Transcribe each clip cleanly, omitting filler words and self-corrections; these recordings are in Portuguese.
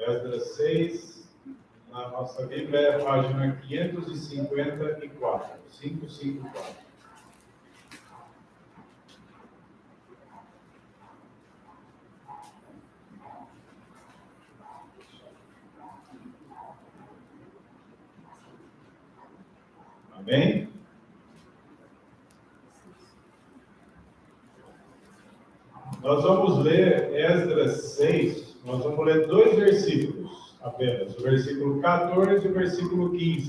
Esdras 6, na nossa Bíblia é a página 554, 554. Amém? Nós vamos ler Esdras 6, nós vamos ler 2 versículos apenas, o versículo 14 e o versículo 15.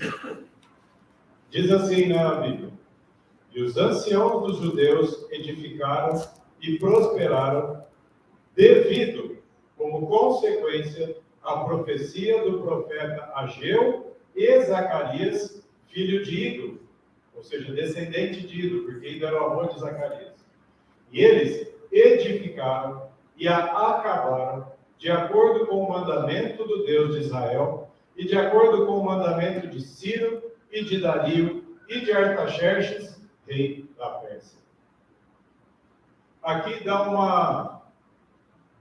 Diz assim na Bíblia: E os anciãos dos judeus edificaram e prosperaram devido, como consequência, à profecia do profeta Ageu e Zacarias, filho de Ido, ou seja, descendente de Ido, porque Ido era o avô de Zacarias. E eles edificaram e a acabaram de acordo com o mandamento do Deus de Israel e de acordo com o mandamento de Ciro e de Dario e de Artaxerxes, rei da Pérsia. Aqui dá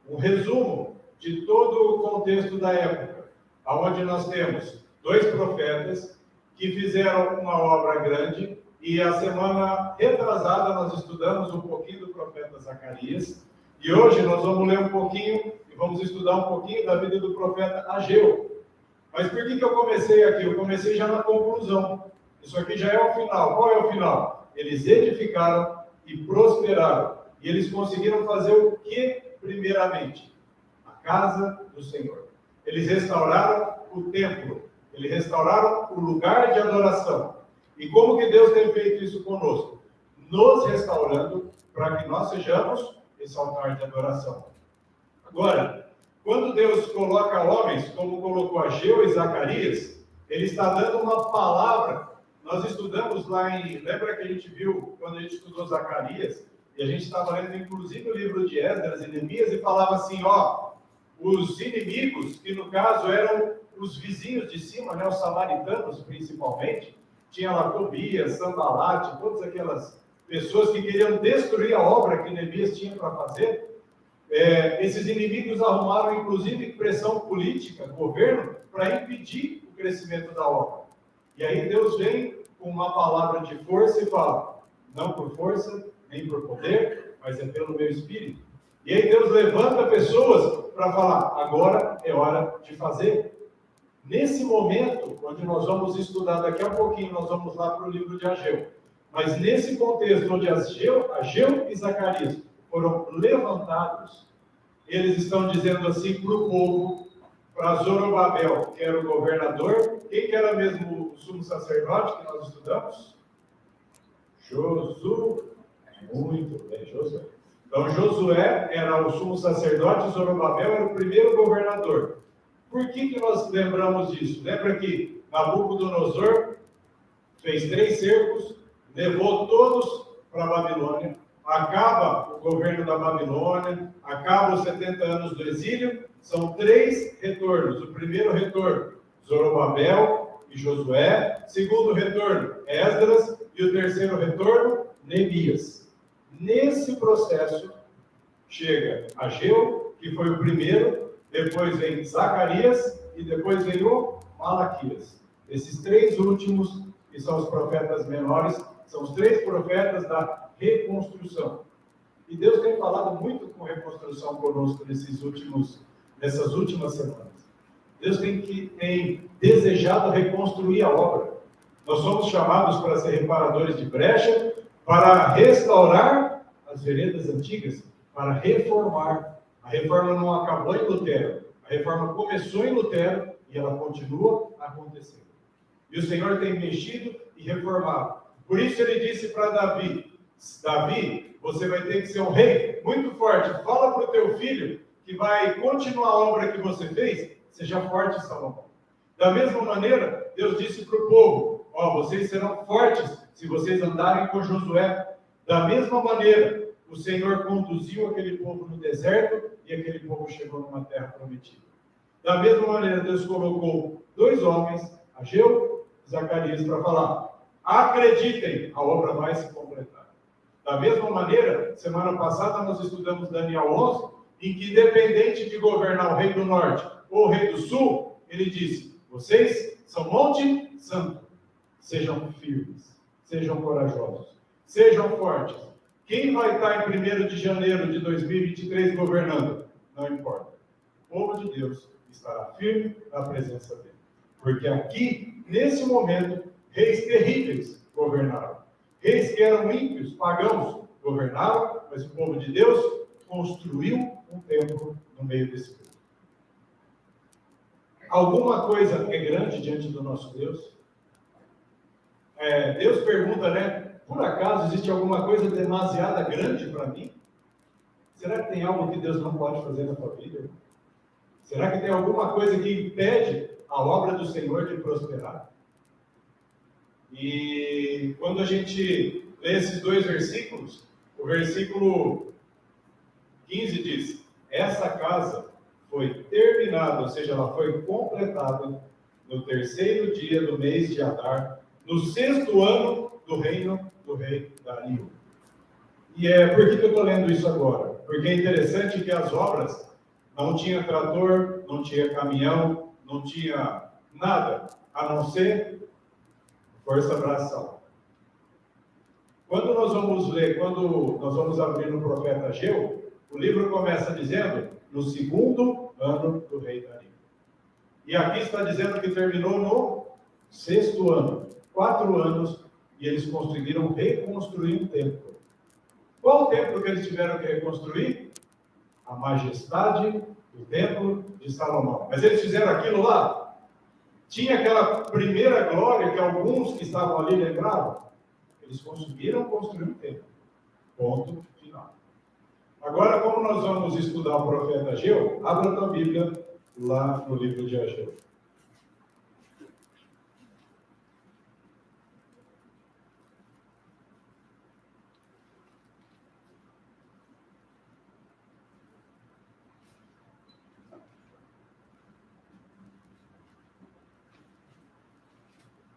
um resumo de todo o contexto da época, onde nós temos 2 profetas que fizeram uma obra grande, e a semana retrasada nós estudamos um pouquinho do profeta Zacarias, e hoje nós vamos ler um pouquinho, e vamos estudar um pouquinho da vida do profeta Ageu. Mas por que eu comecei aqui? Eu comecei já na conclusão. Isso aqui já é o final. Qual é o final? Eles edificaram e prosperaram. E eles conseguiram fazer o que, primeiramente? A casa do Senhor. Eles restauraram o templo. Eles restauraram o lugar de adoração. E como que Deus tem feito isso conosco? Nos restaurando para que nós sejamos esse altar de adoração. Agora, quando Deus coloca homens, como colocou Ageu e Zacarias, Ele está dando uma palavra. Nós estudamos lá lembra que a gente viu, quando a gente estudou Zacarias, e a gente estava lendo inclusive o livro de Esdras e Neemias, e falava assim, os inimigos, que no caso eram os vizinhos de cima, os samaritanos principalmente, tinha lá Tobias, Sanbalate, todas aquelas pessoas que queriam destruir a obra que Neemias tinha para fazer. Esses inimigos arrumaram, inclusive, pressão política, governo, para impedir o crescimento da obra. E aí Deus vem com uma palavra de força e fala, não por força, nem por poder, mas é pelo meu Espírito. E aí Deus levanta pessoas para falar, agora é hora de fazer. Nesse momento, onde nós vamos estudar daqui a pouquinho, nós vamos lá para o livro de Ageu. Mas nesse contexto onde Ageu e Zacarias foram levantados, eles estão dizendo assim para o povo, para Zorobabel, que era o governador, quem que era mesmo o sumo sacerdote que nós estudamos? Josué. Muito bem, Josué. Então Josué era o sumo sacerdote, Zorobabel era o primeiro governador. Por que nós lembramos disso? Lembra que Nabucodonosor fez 3 cercos, levou todos para a Babilônia, acaba o governo da Babilônia, acaba os 70 anos do exílio, são 3 retornos. O primeiro retorno, Zorobabel e Josué. Segundo retorno, Esdras. E o terceiro retorno, Neemias. Nesse processo, chega Ageu, que foi o primeiro, depois vem Zacarias e depois vem o Malaquias. Esses 3 últimos, que são os profetas menores, são os 3 profetas da reconstrução. E Deus tem falado muito com reconstrução conosco nessas últimas semanas. Deus tem desejado reconstruir a obra. Nós somos chamados para ser reparadores de brecha, para restaurar as veredas antigas, para reformar. A reforma não acabou em Lutero. A reforma começou em Lutero e ela continua acontecendo. E o Senhor tem mexido e reformado. Por isso ele disse para Davi, você vai ter que ser um rei muito forte. Fala para o teu filho que vai continuar a obra que você fez. Seja forte, Salomão. Da mesma maneira, Deus disse para o povo, vocês serão fortes se vocês andarem com Josué. Da mesma maneira, o Senhor conduziu aquele povo no deserto e aquele povo chegou numa terra prometida. Da mesma maneira, Deus colocou 2 homens, Ageu e Zacarias, para falar, acreditem, a obra vai se completar. Da mesma maneira, semana passada nós estudamos Daniel 11, em que independente de governar o rei do norte o rei do sul, ele disse: vocês são Monte Santo, sejam firmes, sejam corajosos, sejam fortes. Quem vai estar em 1º de janeiro de 2023 governando? Não importa. O povo de Deus estará firme na presença dele. Porque aqui, nesse momento, reis terríveis governaram. Reis que eram ímpios, pagãos, governaram, mas o povo de Deus construiu um templo no meio desse povo. Alguma coisa é grande diante do nosso Deus? Deus pergunta, né? Por acaso existe alguma coisa demasiado grande para mim? Será que tem algo que Deus não pode fazer na tua vida? Será que tem alguma coisa que impede a obra do Senhor de prosperar? E quando a gente lê esses 2 versículos, o versículo 15 diz: essa casa foi terminada, ou seja, ela foi completada no 3º dia do mês de Adar, no 6º ano do reino do rei Dario. E por que eu estou lendo isso agora? Porque é interessante que as obras não tinha trator, não tinha caminhão, não tinha nada, a não ser força braçal. Quando nós vamos ler, quando nós vamos abrir no profeta Ageu, o livro começa dizendo, no 2º ano do rei Dario. E aqui está dizendo que terminou no 6º ano, 4 anos, e eles conseguiram reconstruir um templo. Qual o templo que eles tiveram que reconstruir? A majestade do templo de Salomão. Mas eles fizeram aquilo lá? Tinha aquela primeira glória que alguns que estavam ali lembravam? Eles conseguiram construir um templo. Ponto final. Agora, como nós vamos estudar o profeta Ageu, abra a tua Bíblia lá no livro de Ageu.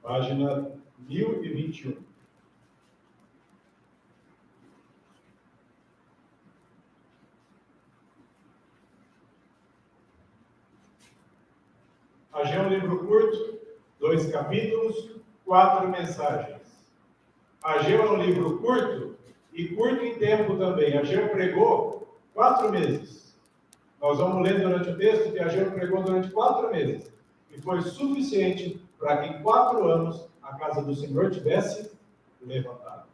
Página 1021. Ageu é um livro curto, 2 capítulos, 4 mensagens. Ageu é um livro curto e curto em tempo também. Ageu pregou 4 meses. Nós vamos ler durante o texto que Ageu pregou durante 4 meses. E foi suficiente para que em 4 anos a casa do Senhor tivesse levantado.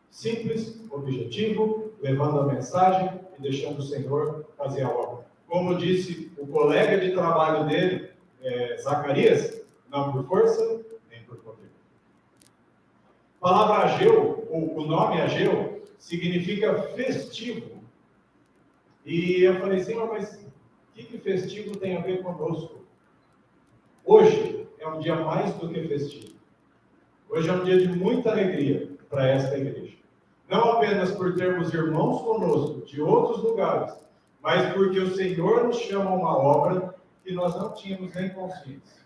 Simples, objetivo, levando a mensagem e deixando o Senhor fazer a obra. Como disse o colega de trabalho dele, Zacarias, não por força, nem por poder. A palavra Ageu, ou o nome Ageu, significa festivo. E eu falei, Senhor, mas o que festivo tem a ver conosco? Hoje é um dia mais do que festivo. Hoje é um dia de muita alegria para esta igreja. Não apenas por termos irmãos conosco de outros lugares, mas porque o Senhor nos chama a uma obra que nós não tínhamos nem consciência.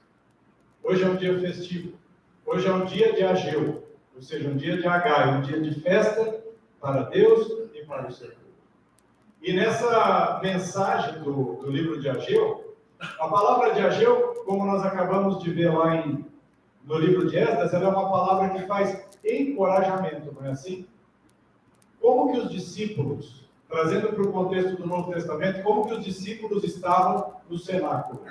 Hoje é um dia festivo. Hoje é um dia de Ageu, ou seja, um dia de Agai, um dia de festa para Deus e para o seu povo. E nessa mensagem do livro de Ageu, a palavra de Ageu, como nós acabamos de ver lá no livro de Esdras, ela é uma palavra que faz encorajamento, não é assim? Como que os discípulos, trazendo para o contexto do Novo Testamento, como que os discípulos estavam no cenáculo?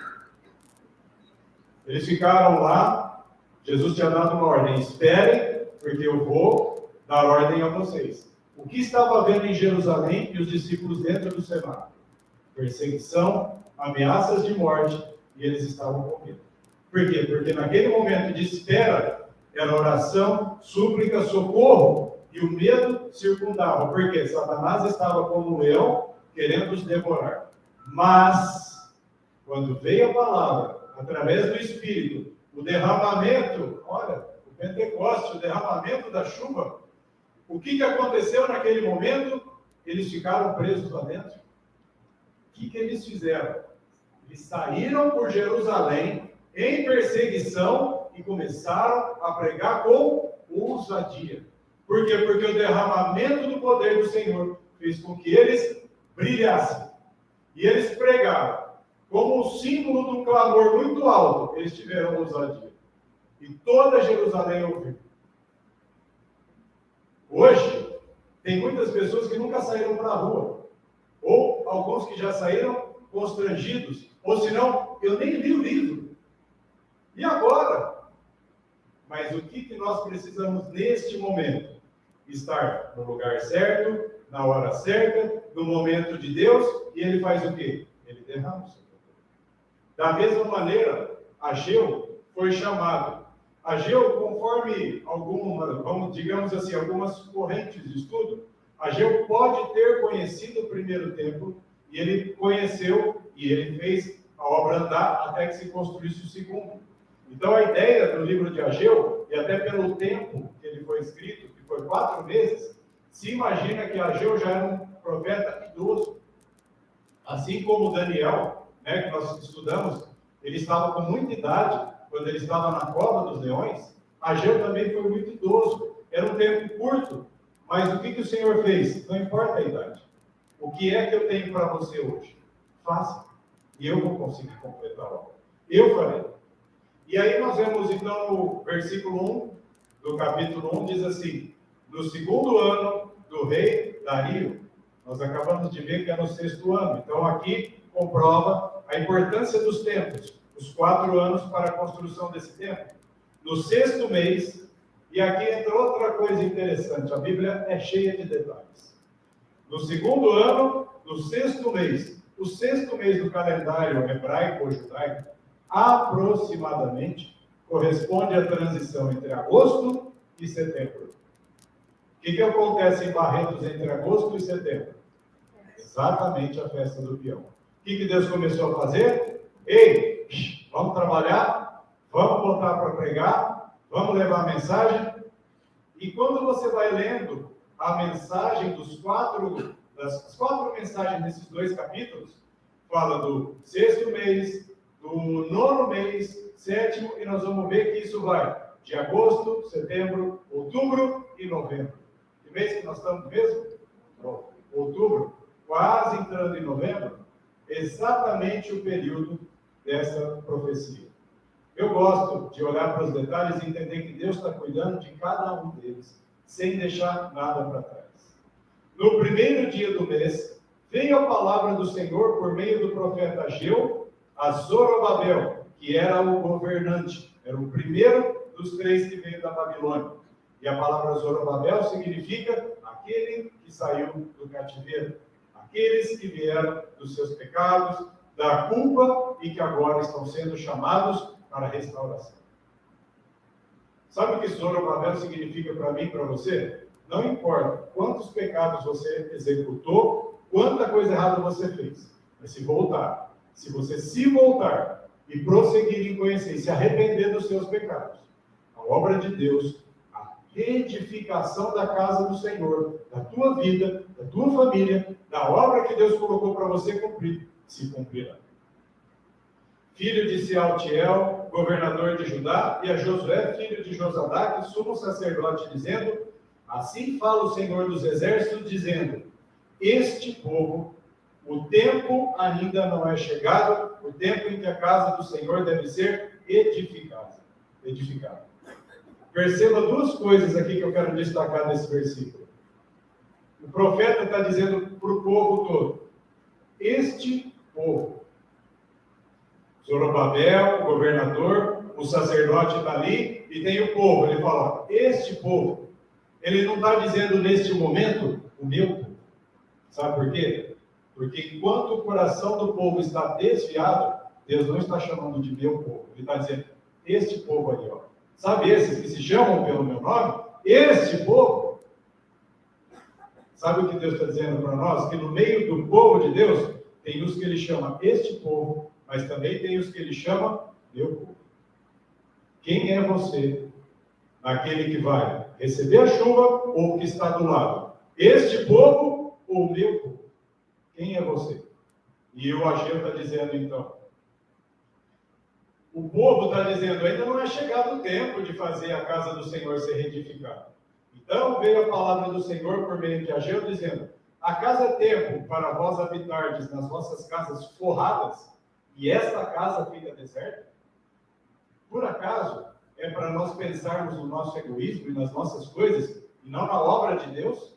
Eles ficaram lá, Jesus tinha dado uma ordem, esperem, porque eu vou dar ordem a vocês. O que estava havendo em Jerusalém e os discípulos dentro do cenáculo? Perseguição, ameaças de morte, e eles estavam com medo. Por quê? Porque naquele momento de espera, era oração, súplica, socorro, e o medo circundava. Por quê? Satanás estava como um leão, querendo os devorar. Mas, quando veio a palavra, através do Espírito, o derramamento, olha, o Pentecoste, o derramamento da chuva, o que aconteceu naquele momento? Eles ficaram presos lá dentro. O que eles fizeram? Eles saíram por Jerusalém em perseguição e começaram a pregar com ousadia. Por quê? Porque o derramamento do poder do Senhor fez com que eles brilhassem. E eles pregaram. como um símbolo de um clamor muito alto, eles tiveram ousadia. E toda Jerusalém ouviu. Hoje, tem muitas pessoas que nunca saíram para a rua. Ou alguns que já saíram constrangidos. Ou senão, eu nem li o livro. E agora? Mas o que nós precisamos neste momento? Estar no lugar certo, na hora certa, no momento de Deus. E ele faz o quê? Ele derrama o seu poder. Da mesma maneira, Ageu foi chamado. Ageu, conforme algumas, digamos assim, algumas correntes de estudo, Ageu pode ter conhecido o primeiro templo, e ele conheceu, e ele fez a obra andar até que se construísse o segundo. Então a ideia do livro de Ageu, e até pelo tempo que ele foi escrito, que foi 4 meses, se imagina que Ageu já era um profeta idoso. Assim como Daniel, que nós estudamos, ele estava com muita idade, quando ele estava na cova dos leões. Ageu também foi muito idoso, era um tempo curto, mas o que o Senhor fez? Não importa a idade. O que é que eu tenho para você hoje? Faça, e eu vou conseguir completar a obra. Eu farei. E aí nós vemos então no versículo 1 do capítulo 1, diz assim: no segundo ano do rei Dario, nós acabamos de ver que é no 6º ano, então aqui comprova a importância dos tempos, os 4 anos para a construção desse templo. No 6º mês, e aqui entra outra coisa interessante, a Bíblia é cheia de detalhes. No 2º ano, no 6º mês, o 6º mês do calendário hebraico ou judaico, aproximadamente, corresponde à transição entre agosto e setembro. O que acontece em Barretos entre agosto e setembro? Exatamente a festa do peão. O que Deus começou a fazer? Ei, vamos trabalhar, vamos botar para pregar, vamos levar a mensagem. E quando você vai lendo a mensagem das 4 mensagens desses 2 capítulos, fala do 6º mês, do 9º mês, 7º, e nós vamos ver que isso vai de agosto, setembro, outubro e novembro. Que mês que nós estamos mesmo? Outubro, quase entrando em novembro, exatamente o período dessa profecia. Eu gosto de olhar para os detalhes e entender que Deus está cuidando de cada um deles, sem deixar nada para trás. No primeiro dia do mês, veio a palavra do Senhor por meio do profeta Ageu a Zorobabel, que era o governante, era o primeiro dos 3 que veio da Babilônia. E a palavra Zorobabel significa aquele que saiu do cativeiro, aqueles que vieram dos seus pecados, da culpa e que agora estão sendo chamados para a restauração. Sabe o que Zorobabel significa para mim e para você? Não importa quantos pecados você executou, quanta coisa errada você fez, mas se você se voltar e prosseguir em conhecer e se arrepender dos seus pecados, a obra de Deus, a reedificação da casa do Senhor, da tua vida, da tua família, da obra que Deus colocou para você cumprir, se cumprirá. Filho de Sealtiel, governador de Judá, e a Josué, filho de Josadaque, sumo sacerdote, dizendo: assim fala o Senhor dos Exércitos, dizendo: este povo, o tempo ainda não é chegado, o tempo em que a casa do Senhor deve ser edificada. Perceba 2 coisas aqui que eu quero destacar nesse versículo. O profeta está dizendo para o povo todo: este povo, Zorobabel, o governador, o sacerdote está ali, e tem o povo. Ele fala: este povo. Ele não está dizendo neste momento o meu povo. Sabe por quê? Porque enquanto o coração do povo está desviado, Deus não está chamando de meu povo. Ele está dizendo: este povo ali, ó. Sabe esses que se chamam pelo meu nome? Este povo. Sabe o que Deus está dizendo para nós? Que no meio do povo de Deus, tem os que ele chama este povo, mas também tem os que ele chama meu povo. Quem é você? Aquele que vai receber a chuva ou que está do lado? Este povo ou meu povo? Quem é você? E o Ageu está dizendo então. O povo está dizendo: ainda não é chegado o tempo de fazer a casa do Senhor ser reedificada. Então veio a palavra do Senhor por meio de Ageu dizendo: acaso é tempo para vós habitardes nas vossas casas forradas, e esta casa fica deserta? Por acaso é para nós pensarmos no nosso egoísmo e nas nossas coisas, e não na obra de Deus?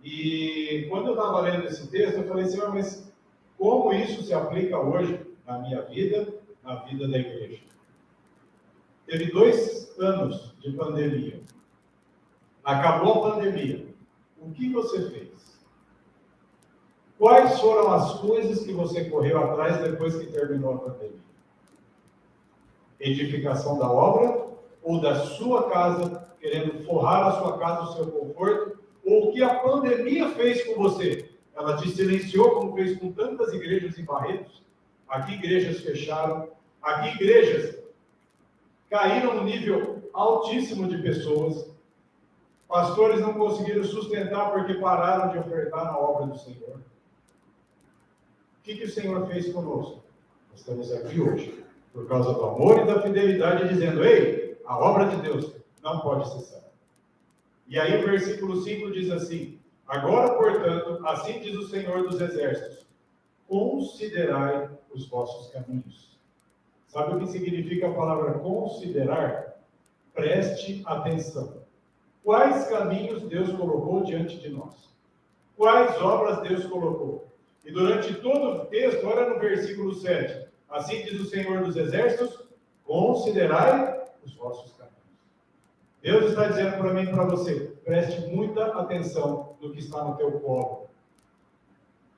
E quando eu estava lendo esse texto, eu falei, Senhor, mas como isso se aplica hoje na minha vida, na vida da igreja? Teve 2 anos de pandemia. Acabou a pandemia. O que você fez? Quais foram as coisas que você correu atrás depois que terminou a pandemia? Edificação da obra ou da sua casa, querendo forrar a sua casa, o seu conforto, ou o que a pandemia fez com você? Ela te silenciou, como fez com tantas igrejas em Barretos. Aqui igrejas fecharam, aqui igrejas caíram no nível altíssimo de pessoas. Pastores não conseguiram sustentar porque pararam de ofertar na obra do Senhor. O que o Senhor fez conosco? Nós estamos aqui hoje por causa do amor e da fidelidade, dizendo, ei, a obra de Deus não pode cessar. E aí o versículo 5 diz assim, agora, portanto, assim diz o Senhor dos Exércitos, considerai os vossos caminhos. Sabe o que significa a palavra considerar? Preste atenção. Quais caminhos Deus colocou diante de nós? Quais obras Deus colocou? E durante todo o texto, olha no versículo 7. Assim diz o Senhor dos Exércitos, considerai os vossos caminhos. Deus está dizendo para mim e para você, preste muita atenção no que está no teu colo.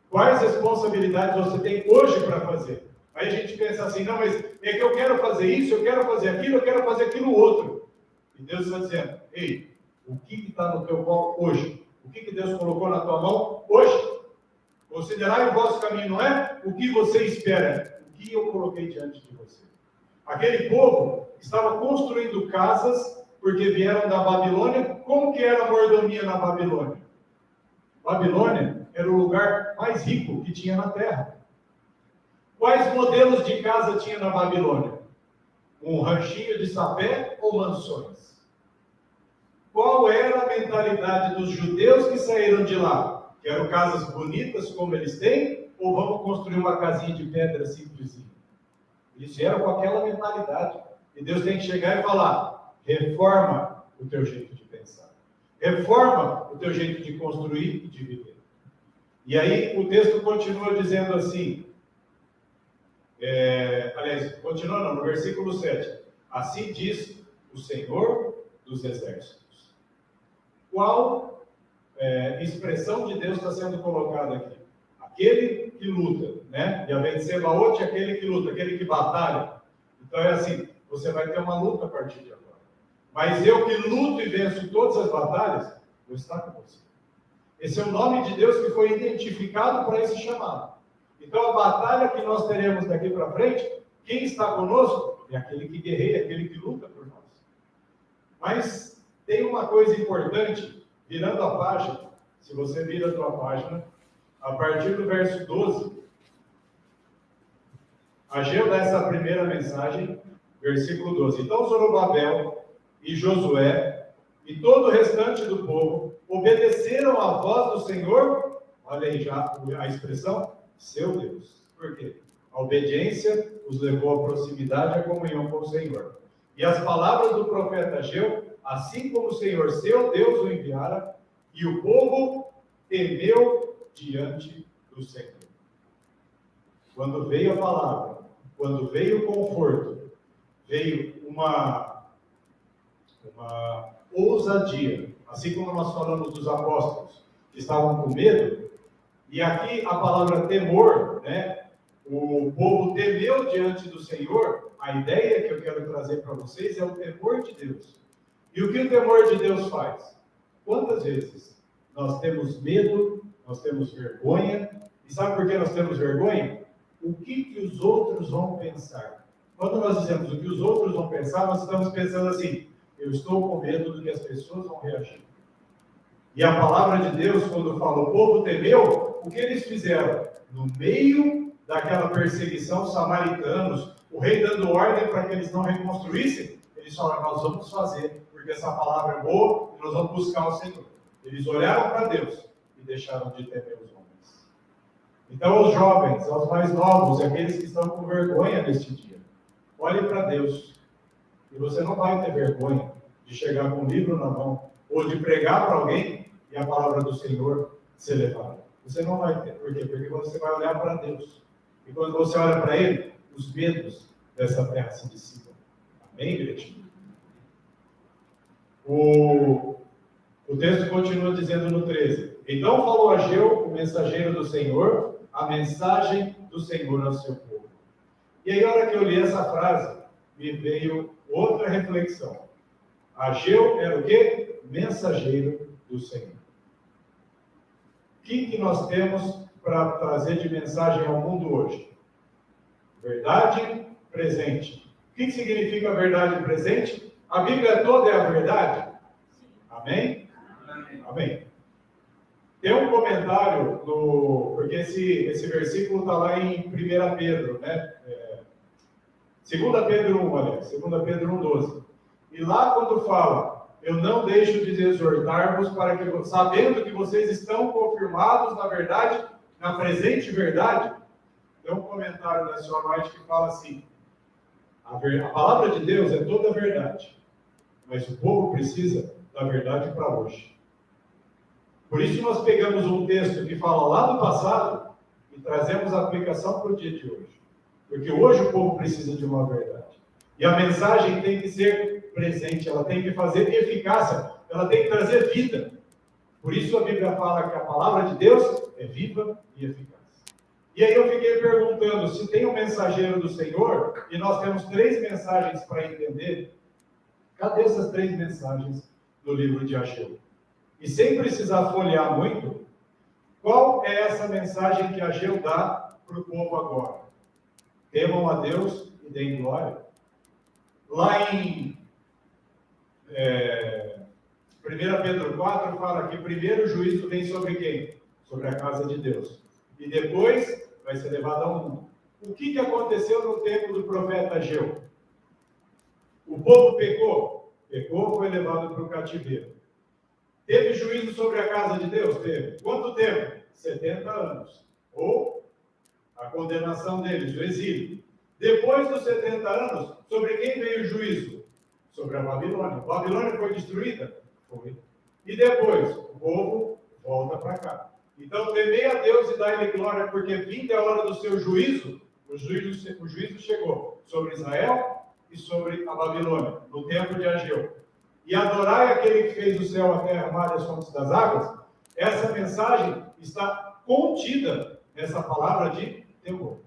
Quais responsabilidades você tem hoje para fazer? Aí a gente pensa assim, não, mas é que eu quero fazer isso, eu quero fazer aquilo, eu quero fazer aquilo outro. E Deus está dizendo, ei, o que está no teu colo hoje? O que Deus colocou na tua mão hoje? Considerai o vosso caminho, não é o que você espera, o que eu coloquei diante de você. Aquele povo estava construindo casas porque vieram da Babilônia. Como que era a mordomia na Babilônia? Babilônia era o lugar mais rico que tinha na terra. Quais modelos de casa tinha na Babilônia? Um ranchinho de sapé ou mansões? Qual era a mentalidade dos judeus que saíram de lá? Quero casas bonitas como eles têm, ou vamos construir uma casinha de pedra simplesinha? Eles vieram com aquela mentalidade. E Deus tem que chegar e falar, reforma o teu jeito de pensar. Reforma o teu jeito de construir e de viver. E aí o texto continua dizendo assim, continua no versículo 7. Assim diz o Senhor dos Exércitos. Qual expressão de Deus está sendo colocada aqui? Aquele que luta, né? E a Vencebaote, aquele que luta, aquele que batalha. Então é assim, você vai ter uma luta a partir de agora. Mas eu que luto e venço todas as batalhas, vou estar com você. Esse é o nome de Deus que foi identificado para esse chamado. Então a batalha que nós teremos daqui para frente, quem está conosco é aquele que guerreia, aquele que luta por nós. Mas tem uma coisa importante, virando a página, se você vira a tua página, a partir do verso 12, Ageu dá essa primeira mensagem, versículo 12. Então Zorobabel e Josué e todo o restante do povo obedeceram à voz do Senhor, olha aí já a expressão, seu Deus. Por quê? A obediência os levou à proximidade e à comunhão com o Senhor. E as palavras do profeta Ageu, assim como o Senhor, seu Deus, o enviara, e o povo temeu diante do Senhor. Quando veio a palavra, quando veio o conforto, veio uma ousadia, assim como nós falamos dos apóstolos, que estavam com medo, e aqui a palavra temor, né? O povo temeu diante do Senhor. A ideia que eu quero trazer para vocês é o temor de Deus. E o que o temor de Deus faz? Quantas vezes nós temos medo, nós temos vergonha, e sabe por que nós temos vergonha? O que os outros vão pensar? Quando nós dizemos o que os outros vão pensar, nós estamos pensando assim, eu estou com medo do que as pessoas vão reagir. E a palavra de Deus, quando fala o povo temeu, o que eles fizeram? No meio daquela perseguição, os samaritanos, o rei dando ordem para que eles não reconstruíssem, eles falaram, nós vamos fazer, porque essa palavra é boa e nós vamos buscar o Senhor. Eles olharam para Deus e deixaram de temer os homens. Então, aos jovens, aos mais novos, aqueles que estão com vergonha neste dia, olhem para Deus. E você não vai ter vergonha de chegar com um livro na mão ou de pregar para alguém e a palavra do Senhor ser levada. Você não vai ter. Por quê? Porque você vai olhar para Deus. E quando você olha para Ele, os medos dessa terra se dissipam. Amém, igreja? O texto continua dizendo no 13. Então falou Ageu, o mensageiro do Senhor, a mensagem do Senhor ao seu povo. E aí, na hora que eu li essa frase, me veio outra reflexão. Ageu era o quê? Mensageiro do Senhor. O que nós temos para trazer de mensagem ao mundo hoje? Verdade presente. O que significa verdade presente? A Bíblia toda é a verdade? Amém? Amém. Tem um comentário, porque esse versículo está lá em 1 Pedro, né? 2 Pedro 1, aliás, 2 Pedro 1,12. E lá quando fala, eu não deixo de exortar-vos para que, sabendo que vocês estão confirmados na verdade, na presente verdade, tem um comentário da Sr. White que fala assim, a palavra de Deus é toda a verdade, mas o povo precisa da verdade para hoje. Por isso nós pegamos um texto que fala lá do passado e trazemos a aplicação para o dia de hoje. Porque hoje o povo precisa de uma verdade. E a mensagem tem que ser presente, ela tem que fazer eficácia, ela tem que trazer vida. Por isso a Bíblia fala que a palavra de Deus é viva e eficaz. E aí eu fiquei perguntando, se tem um mensageiro do Senhor, e nós temos 3 mensagens para entender, cadê essas 3 mensagens do livro de Ageu? E sem precisar folhear muito, qual é essa mensagem que Ageu dá para o povo agora? Temam a Deus e deem glória. Lá em 1 Pedro 4 fala que primeiro o juízo vem sobre quem? Sobre a casa de Deus. E depois vai ser levado ao mundo. O que aconteceu no tempo do profeta Ageu? O povo pecou? Pecou, foi levado para o cativeiro. Teve juízo sobre a casa de Deus? Teve. Quanto tempo? 70 anos. Ou a condenação deles, o exílio. Depois dos 70 anos, sobre quem veio o juízo? Sobre a Babilônia. A Babilônia foi destruída? Foi. E depois, o povo volta para cá. Então, temei a Deus e dai-lhe glória, porque vinda é a hora do seu juízo. O juízo chegou sobre Israel e sobre a Babilônia, no tempo de Ageu. E adorai aquele que fez o céu, a terra, o mar e as fontes das águas. Essa mensagem está contida nessa palavra de temor.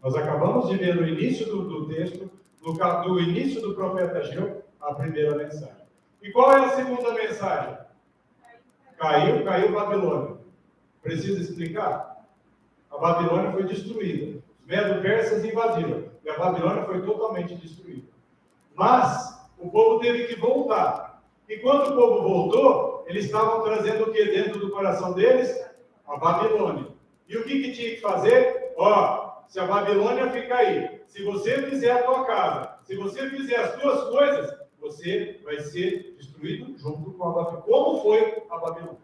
Nós acabamos de ver no início do texto, no início do profeta Ageu, a primeira mensagem. E qual é a segunda mensagem? Caiu Babilônia. Precisa explicar? A Babilônia foi destruída. Os medo-persas invadiram. E a Babilônia foi totalmente destruída. Mas o povo teve que voltar. E quando o povo voltou, eles estavam trazendo o que dentro do coração deles? A Babilônia. E o que tinha que fazer? Se a Babilônia ficar aí, se você fizer a tua casa, se você fizer as tuas coisas, você vai ser destruído junto com a Babilônia. Como foi a Babilônia?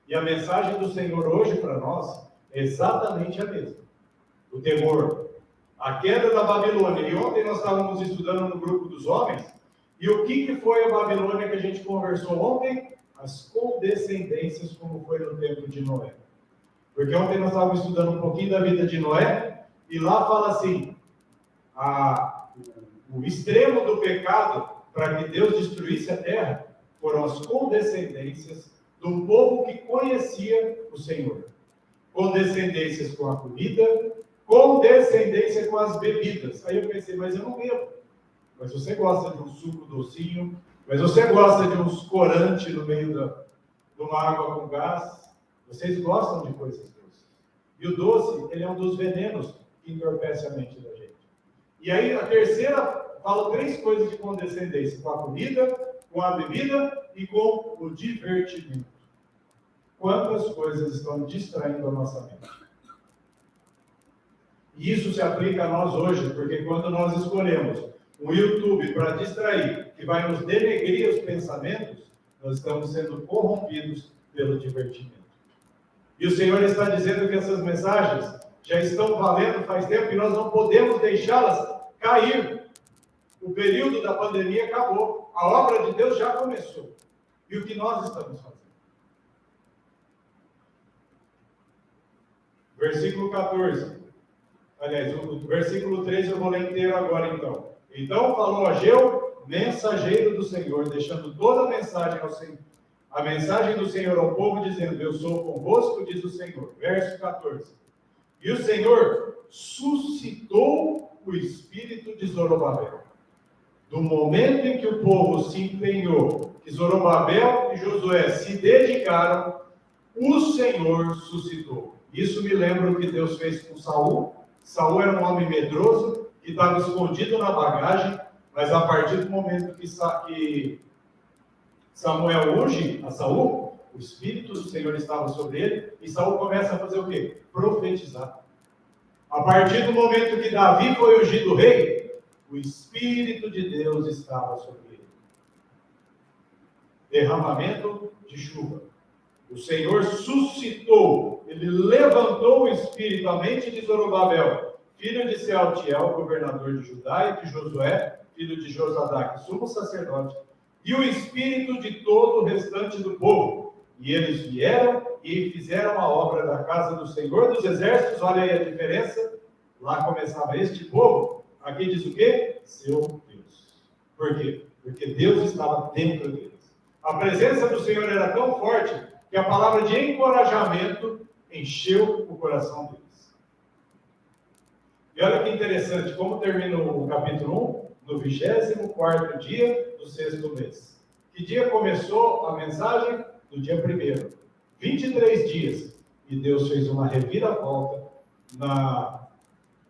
E a mensagem do Senhor hoje para nós é exatamente a mesma. O temor, a queda da Babilônia. E ontem nós estávamos estudando no grupo dos homens, e o que foi a Babilônia que a gente conversou ontem? As condescendências, como foi no tempo de Noé. Porque ontem nós estávamos estudando um pouquinho da vida de Noé, e lá fala assim, o extremo do pecado, para que Deus destruísse a terra, foram as condescendências do povo que conhecia o Senhor. Condescendências com a comida, condescendência com as bebidas. Aí eu pensei, mas eu não bebo. Mas você gosta de um suco docinho, mas você gosta de uns corantes no meio de uma água com gás. Vocês gostam de coisas doces. E o doce, ele é um dos venenos que entorpece a mente da gente. E aí a terceira fala 3 coisas de condescendência: com a comida, com a bebida e com o divertimento. Quantas coisas estão distraindo a nossa mente? E isso se aplica a nós hoje, porque quando nós escolhemos um YouTube para distrair, que vai nos denegrir os pensamentos, nós estamos sendo corrompidos pelo divertimento. E o Senhor está dizendo que essas mensagens já estão valendo faz tempo e nós não podemos deixá-las cair. O período da pandemia acabou. A obra de Deus já começou. E o que nós estamos fazendo? Versículo 14. Aliás, o versículo 13 eu vou ler inteiro agora então. Então falou Ageu, mensageiro do Senhor, deixando toda a mensagem ao Senhor. A mensagem do Senhor ao povo, dizendo: eu sou convosco, diz o Senhor. Verso 14. E o Senhor suscitou o espírito de Zorobabel. Do momento em que o povo se empenhou, que Zorobabel e Josué se dedicaram, o Senhor suscitou. Isso me lembra o que Deus fez com Saul. Saul era um homem medroso, que estava escondido na bagagem, mas a partir do momento que Samuel unge a Saul, o Espírito do Senhor estava sobre ele, e Saul começa a fazer o quê? Profetizar. A partir do momento que Davi foi ungido rei, o Espírito de Deus estava sobre ele. Derramamento de chuva. O Senhor suscitou, ele levantou o espírito, a mente de Zorobabel, filho de Sealtiel, governador de Judá, e de Josué, filho de Josadaque, sumo sacerdote, e o espírito de todo o restante do povo. E eles vieram e fizeram a obra da casa do Senhor dos Exércitos. Olha aí a diferença. Lá começava este povo. Aqui diz o quê? Seu Deus. Por quê? Porque Deus estava dentro deles. A presença do Senhor era tão forte que a palavra de encorajamento encheu o coração deles. E olha que interessante, como termina o capítulo 1? No 24º dia do 6º mês. Que dia começou a mensagem? No dia 1º. 23 dias. E Deus fez uma reviravolta na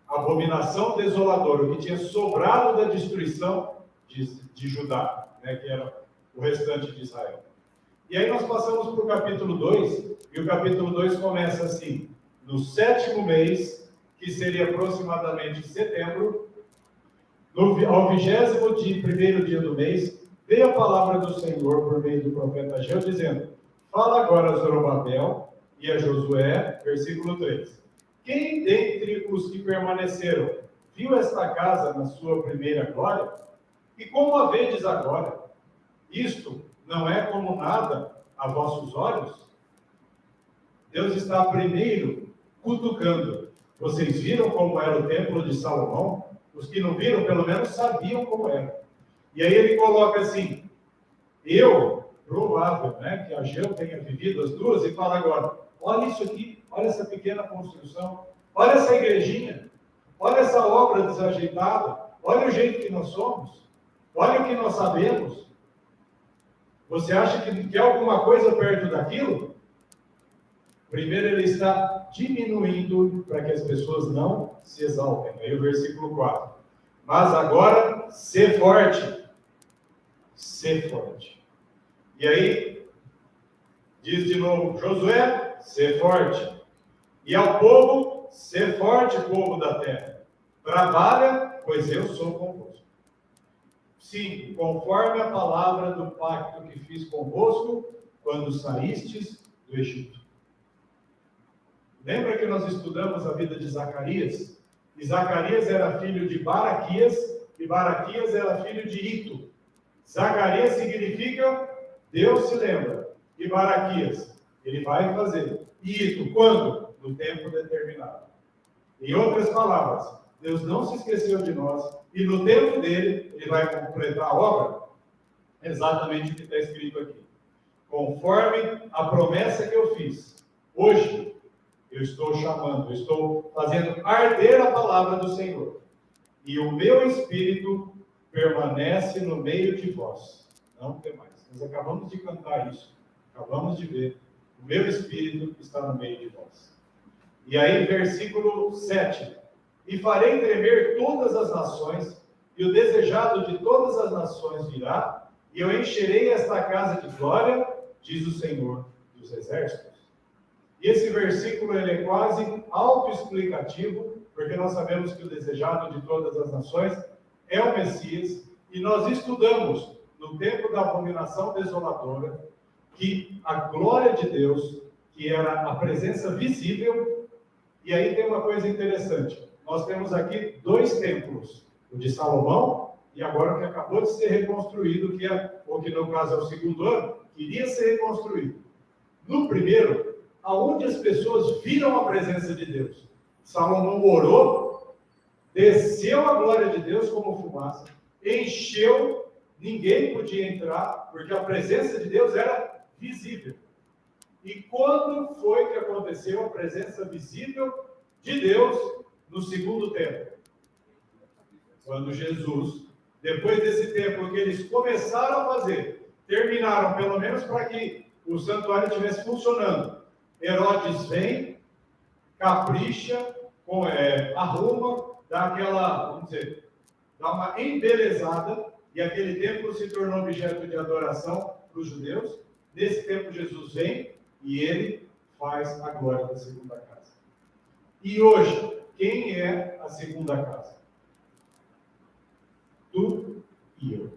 abominação desoladora, o que tinha sobrado da destruição de Judá, né, que era o restante de Israel. E aí nós passamos para o capítulo 2, e o capítulo 2 começa assim: no 7º mês, que seria aproximadamente setembro, ao 21º dia do mês, veio a palavra do Senhor por meio do profeta Ageu, dizendo: fala agora a Zorobabel e a Josué, versículo 3. Quem dentre os que permaneceram viu esta casa na sua primeira glória? E como a vedes agora? Isto não é como nada a vossos olhos? Deus está primeiro cutucando. Vocês viram como era o templo de Salomão? Os que não viram, pelo menos, sabiam como era. E aí ele coloca assim: provável, né, que Ageu tenha vivido as duas, e fala agora: olha isso aqui, olha essa pequena construção, olha essa igrejinha, olha essa obra desajeitada, olha o jeito que nós somos, olha o que nós sabemos. Você acha que é alguma coisa perto daquilo? Primeiro ele está diminuindo para que as pessoas não se exaltem. Aí o versículo 4. Mas agora, sê forte. Sê forte. E aí, diz de novo, Josué, sê forte. E ao povo, sê forte, povo da terra. Trabalha, pois eu sou convosco. 5. Conforme a palavra do pacto que fiz convosco, quando saístes do Egito. Lembra que nós estudamos a vida de Zacarias? E Zacarias era filho de Baraquias, e Baraquias era filho de Ito. Zacarias significa Deus se lembra. E Baraquias, ele vai fazer. E Ito, quando? No tempo determinado. Em outras palavras, Deus não se esqueceu de nós, e no tempo dele, ele vai completar a obra. Exatamente o que está escrito aqui. Conforme a promessa que eu fiz. Hoje, eu estou chamando, eu estou fazendo arder a palavra do Senhor. E o meu Espírito permanece no meio de vós. Não tem mais. Nós acabamos de cantar isso. Acabamos de ver. O meu Espírito está no meio de vós. E aí, versículo 7. E farei tremer todas as nações, e o desejado de todas as nações virá, e eu encherei esta casa de glória, diz o Senhor dos Exércitos. E esse versículo ele é quase autoexplicativo, porque nós sabemos que o desejado de todas as nações é o Messias, e nós estudamos no tempo da abominação desoladora que a glória de Deus, que era a presença visível. E aí tem uma coisa interessante. Nós temos aqui 2 templos, o de Salomão e agora o que acabou de ser reconstruído, ou que no caso é o segundo ano, que iria ser reconstruído. No primeiro, aonde as pessoas viram a presença de Deus. Salomão orou, desceu a glória de Deus como fumaça, encheu, ninguém podia entrar, porque a presença de Deus era visível. E quando foi que aconteceu a presença visível de Deus no segundo templo? Quando Jesus, depois desse templo que eles começaram a fazer, terminaram pelo menos para que o santuário estivesse funcionando. Herodes vem, capricha, arruma, dá aquela, vamos dizer, dá uma embelezada, e aquele templo se tornou objeto de adoração para os judeus. Nesse tempo Jesus vem e ele faz a glória da segunda casa. E hoje, quem é a segunda casa? Tu e eu.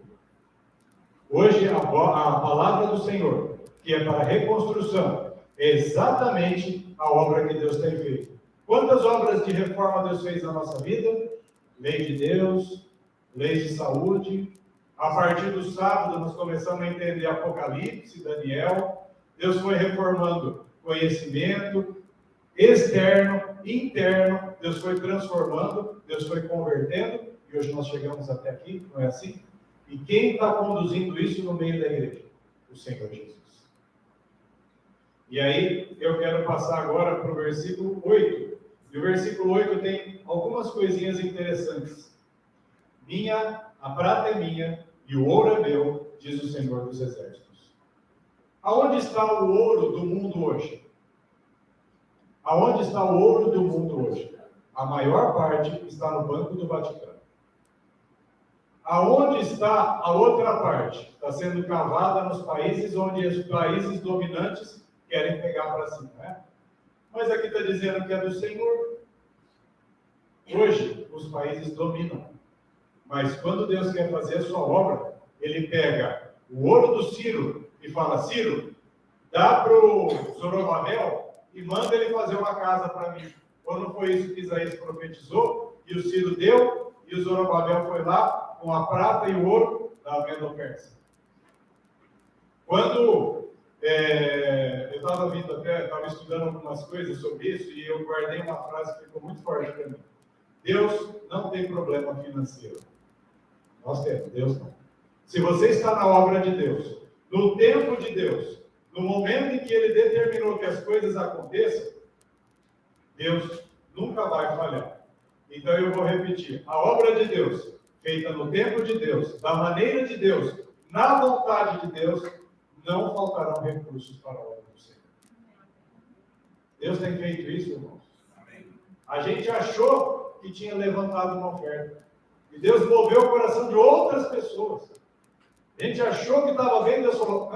Hoje a palavra do Senhor, que é para reconstrução, é exatamente a obra que Deus tem feito. Quantas obras de reforma Deus fez na nossa vida? Lei de Deus, leis de saúde. A partir do sábado nós começamos a entender Apocalipse, Daniel. Deus foi reformando conhecimento externo, interno. Deus foi transformando, Deus foi convertendo. E hoje nós chegamos até aqui, não é assim? E quem está conduzindo isso no meio da igreja? O Senhor Jesus. E aí, eu quero passar agora para o versículo 8. E o versículo 8 tem algumas coisinhas interessantes. A prata é minha e o ouro é meu, diz o Senhor dos Exércitos. Aonde está o ouro do mundo hoje? Aonde está o ouro do mundo hoje? A maior parte está no Banco do Vaticano. Aonde está a outra parte? Está sendo cavada nos países onde os países dominantes querem pegar para si, né? Mas aqui está dizendo que é do Senhor. Hoje, os países dominam. Mas quando Deus quer fazer a sua obra, ele pega o ouro do Ciro e fala: Ciro, dá para o Zorobabel e manda ele fazer uma casa para mim. Quando foi isso que Isaías profetizou, e o Ciro deu, e o Zorobabel foi lá com a prata e o ouro da Medo-Persa. Quando eu estava estudando algumas coisas sobre isso, e eu guardei uma frase que ficou muito forte para mim. Deus não tem problema financeiro. Nós temos, Deus não. Se você está na obra de Deus, no tempo de Deus, no momento em que Ele determinou que as coisas aconteçam, Deus nunca vai falhar. Então eu vou repetir: a obra de Deus, feita no tempo de Deus, da maneira de Deus, na vontade de Deus, não faltarão recursos para a obra do Senhor. Deus tem feito isso, irmãos. A gente achou que tinha levantado uma oferta, e Deus moveu o coração de outras pessoas. A gente achou que estava vendo, Deus falou: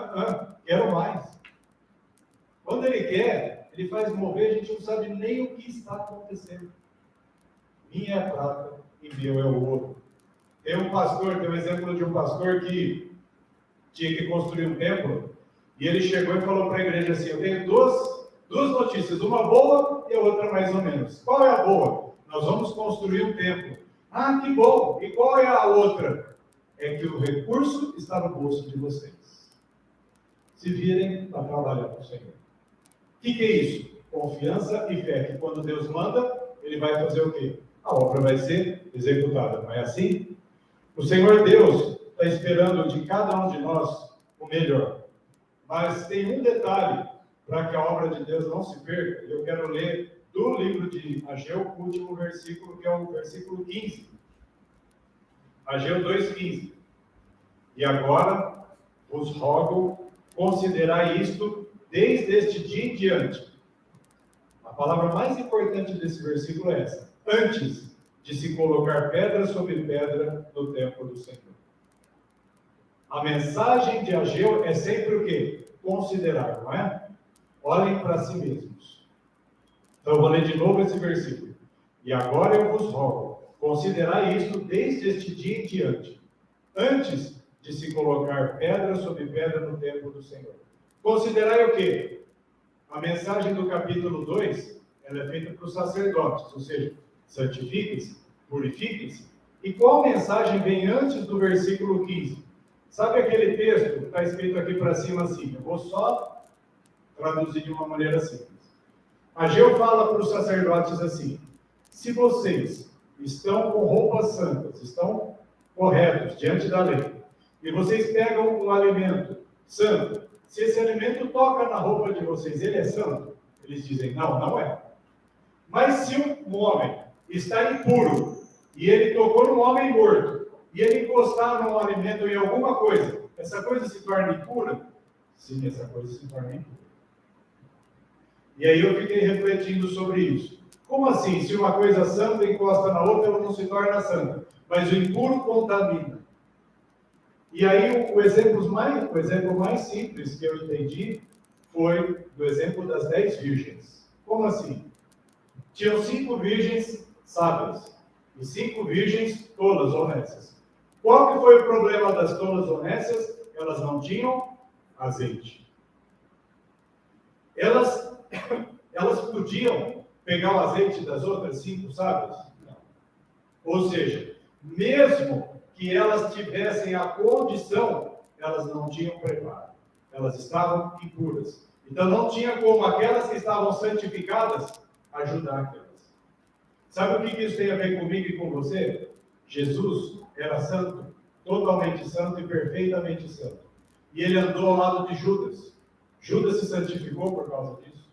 quero mais. Quando Ele quer, Ele faz mover, a gente não sabe nem o que está acontecendo. Minha é a prata e meu é o ouro. Tem um exemplo de um pastor que tinha que construir um templo, e ele chegou e falou para a igreja assim: eu tenho duas notícias, uma boa e a outra mais ou menos. Qual é a boa? Nós vamos construir um templo. Ah, que bom! E qual é a outra? É que o recurso está no bolso de vocês. Se virem para trabalhar para o Senhor. O que é isso? Confiança e fé, que quando Deus manda, Ele vai fazer o quê? A obra vai ser executada, não é assim? O Senhor Deus está esperando de cada um de nós o melhor. Mas tem um detalhe para que a obra de Deus não se perca. Eu quero ler do livro de Ageu, o último versículo, que é o versículo 15. Ageu 2,15. E agora vos rogo considerar isto desde este dia em diante. A palavra mais importante desse versículo é essa: antes de se colocar pedra sobre pedra no templo do Senhor. A mensagem de Ageu é sempre o quê? Considerar, não é? Olhem para si mesmos. Então eu vou ler de novo esse versículo. E agora eu vos rogo, considerai isto desde este dia em diante, antes de se colocar pedra sobre pedra no templo do Senhor. Considerai o quê? A mensagem do capítulo 2, ela é feita para os sacerdotes, ou seja, santifiquem-se, purifiquem-se. E qual mensagem vem antes do versículo 15? Sabe aquele texto que está escrito aqui para cima assim? Eu vou só traduzir de uma maneira simples. Ageu fala para os sacerdotes assim: se vocês estão com roupas santas, estão corretos diante da lei, e vocês pegam um alimento santo, se esse alimento toca na roupa de vocês, ele é santo? Eles dizem, não, não é. Mas se um homem está impuro, e ele tocou num homem morto, e ele encostar num alimento em alguma coisa, essa coisa se torna impura? Sim, essa coisa se torna impura. E aí eu fiquei refletindo sobre isso. Como assim? Se uma coisa santa encosta na outra, ela não se torna santa, mas o impuro contamina. E aí o exemplo mais simples que eu entendi foi do exemplo das 10 virgens. Como assim? Tinham 5 virgens sábias e 5 virgens tolas, honestas. Qual que foi o problema das tolas honestas? Elas não tinham azeite. Elas podiam pegar o azeite das outras 5 sábias? Não. Ou seja, mesmo que elas tivessem a condição, elas não tinham preparo. Elas estavam impuras. Então não tinha como aquelas que estavam santificadas ajudar aquelas. Sabe o que isso tem a ver comigo e com você? Jesus era santo, totalmente santo e perfeitamente santo. E ele andou ao lado de Judas. Judas se santificou por causa disso.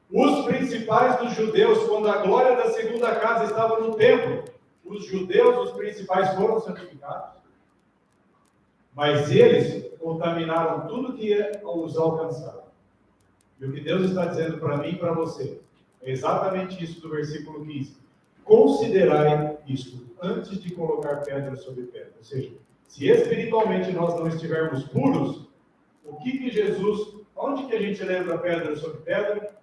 Os principais dos judeus, quando a glória da segunda casa estava no templo, os judeus, os principais, foram santificados. Mas eles contaminaram tudo que os alcançava. E o que Deus está dizendo para mim e para você é exatamente isso do versículo 15. Considerai isto antes de colocar pedra sobre pedra. Ou seja, se espiritualmente nós não estivermos puros, o que Jesus... Onde que a gente lembra pedra sobre pedra?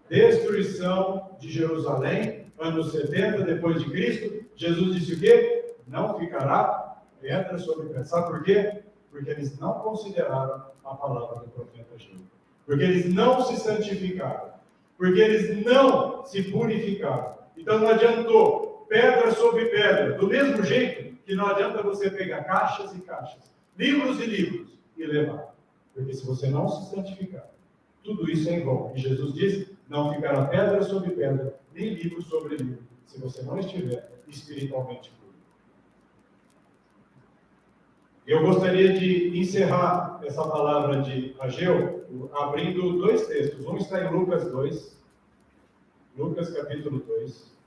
Destruição de Jerusalém, anos 70 depois de Cristo. Jesus disse o quê? Não ficará pedra sobre pedra. Sabe por quê? Porque eles não consideraram a palavra do profeta Ageu. Porque eles não se santificaram. Porque eles não se purificaram. Então não adiantou pedra sobre pedra. Do mesmo jeito que não adianta você pegar caixas e caixas, livros e livros e levar. Porque se você não se santificar, tudo isso é em vão. E Jesus disse, não ficará pedra sobre pedra, nem livro sobre livro, se você não estiver espiritualmente puro. Eu gostaria de encerrar essa palavra de Ageu, abrindo 2 textos. Um está em Lucas 2, Lucas capítulo 2.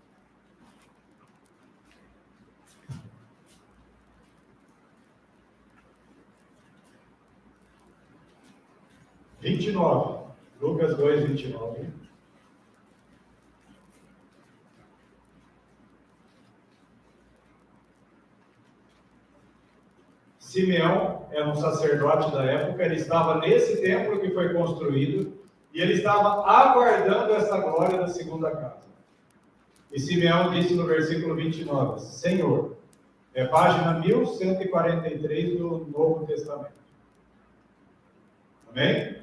Lucas 2, 29. Simeão era um sacerdote da época, ele estava nesse templo que foi construído, e ele estava aguardando essa glória da segunda casa. E Simeão disse no versículo 29, Senhor, é página 1143 do Novo Testamento. Amém?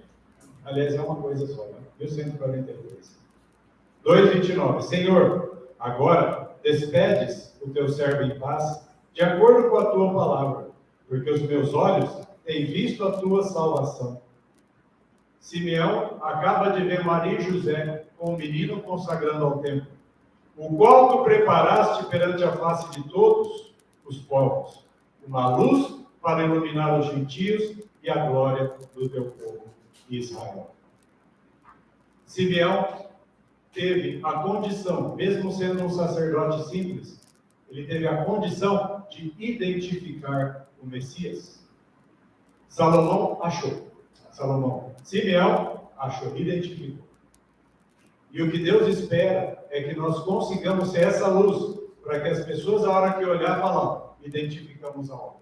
Aliás, é uma coisa só, né? 1143. 2:29. Senhor, agora despedes o teu servo em paz, de acordo com a tua palavra, porque os meus olhos têm visto a tua salvação. Simeão acaba de ver Maria e José com o menino consagrando ao templo, o qual tu preparaste perante a face de todos os povos, uma luz para iluminar os gentios e a glória do teu povo Israel. Simeão teve a condição, mesmo sendo um sacerdote simples, ele teve a condição de identificar o Messias. Simeão achou, identificou. E o que Deus espera é que nós consigamos ser essa luz, para que as pessoas, a hora que olhar, falam, identificamos a obra.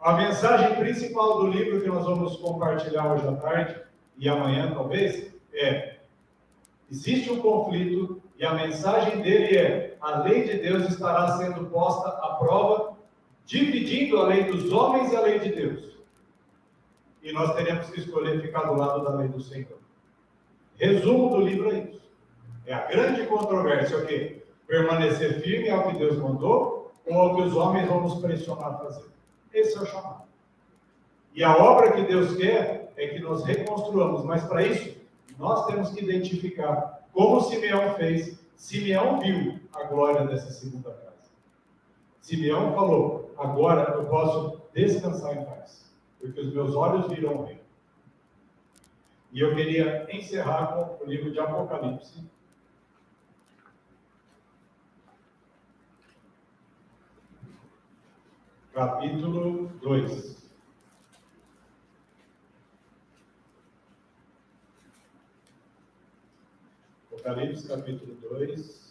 A mensagem principal do livro que nós vamos compartilhar hoje à tarde, e amanhã talvez, existe um conflito, e a mensagem dele é, a lei de Deus estará sendo posta à prova, dividindo a lei dos homens e a lei de Deus. e nós teremos que escolher ficar do lado da lei do Senhor. Resumo do livro é isso. É a grande controvérsia, o quê? Permanecer firme ao que Deus mandou ou ao que os homens vão nos pressionar a fazer. Esse é o chamado. E a obra que Deus quer é que nós reconstruamos, mas para isso, nós temos que identificar como Simeão fez. Simeão viu a glória dessa segunda casa. Simeão falou, agora eu posso descansar em paz, porque os meus olhos viram o rei. E eu queria encerrar com o livro de Apocalipse. Capítulo 2. Apocalipse, capítulo 2.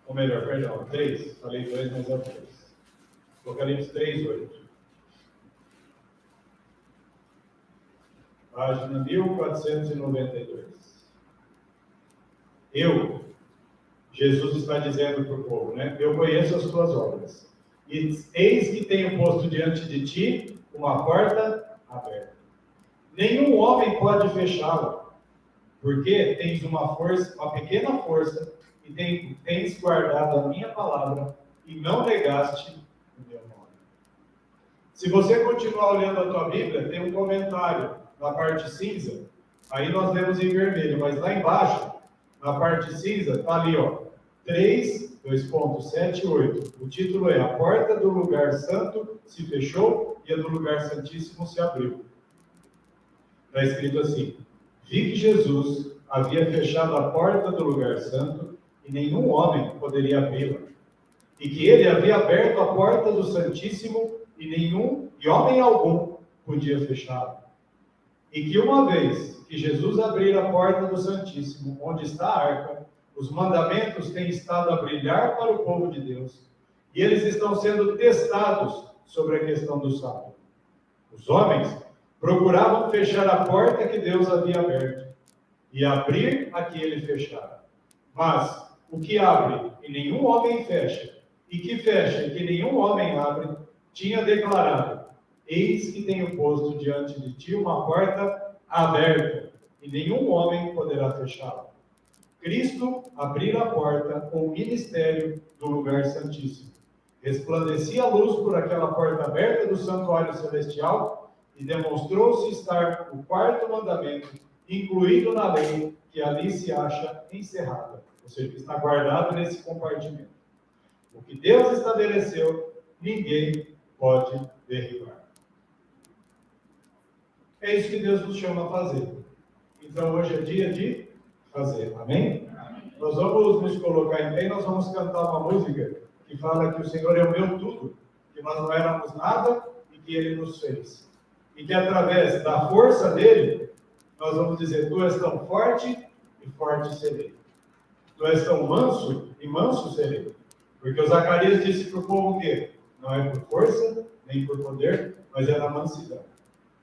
Ou melhor, perdão, 3. Falei 2, mas é 3. Apocalipse 3, 8. Página 1492. Jesus está dizendo para o povo, né? Eu conheço as tuas obras. E eis que tenho posto diante de ti uma porta aberta. Nenhum homem pode fechá-la, porque tens uma força, uma pequena força, e tens guardado a minha palavra, e não negaste o meu nome. Se você continuar olhando a tua Bíblia, tem um comentário na parte cinza, aí nós lemos em vermelho, mas lá embaixo, na parte cinza, está ali, ó, 3, 2.7, 8. O título é A Porta do Lugar Santo se fechou e a do Lugar Santíssimo se abriu. Está escrito assim: vi que Jesus havia fechado a porta do Lugar Santo e nenhum homem poderia abri-la. E que ele havia aberto a porta do Santíssimo e homem algum podia fechá-la. E que uma vez que Jesus abrir a porta do Santíssimo, onde está a arca, os mandamentos têm estado a brilhar para o povo de Deus, e eles estão sendo testados sobre a questão do sábado. Os homens procuravam fechar a porta que Deus havia aberto, e abrir a que ele fechara. Mas o que abre e nenhum homem fecha, e que fecha e que nenhum homem abre, tinha declarado: eis que tenho posto diante de ti uma porta aberta, e nenhum homem poderá fechá-la. Cristo abriu a porta com o ministério do lugar santíssimo. Resplandecia a luz por aquela porta aberta do santuário celestial e demonstrou-se estar o quarto mandamento, incluído na lei, que ali se acha encerrada, ou seja, está guardado nesse compartimento. O que Deus estabeleceu, ninguém pode derribar. É isso que Deus nos chama a fazer. Então, hoje é dia de fazer. Amém? Amém. Nós vamos nos colocar em pé e nós vamos cantar uma música que fala que o Senhor é o meu tudo, que nós não éramos nada e que Ele nos fez. E que através da força dEle, nós vamos dizer: tu és tão forte e forte serei. Tu és tão manso e manso serei. Porque o Zacarias disse para o povo que não é por força, nem por poder, mas é na mansidão.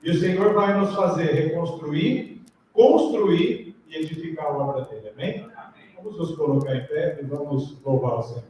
E o Senhor vai nos fazer reconstruir, construir e edificar a obra dele. Amém? Amém. Vamos nos colocar em pé e vamos louvar o Senhor.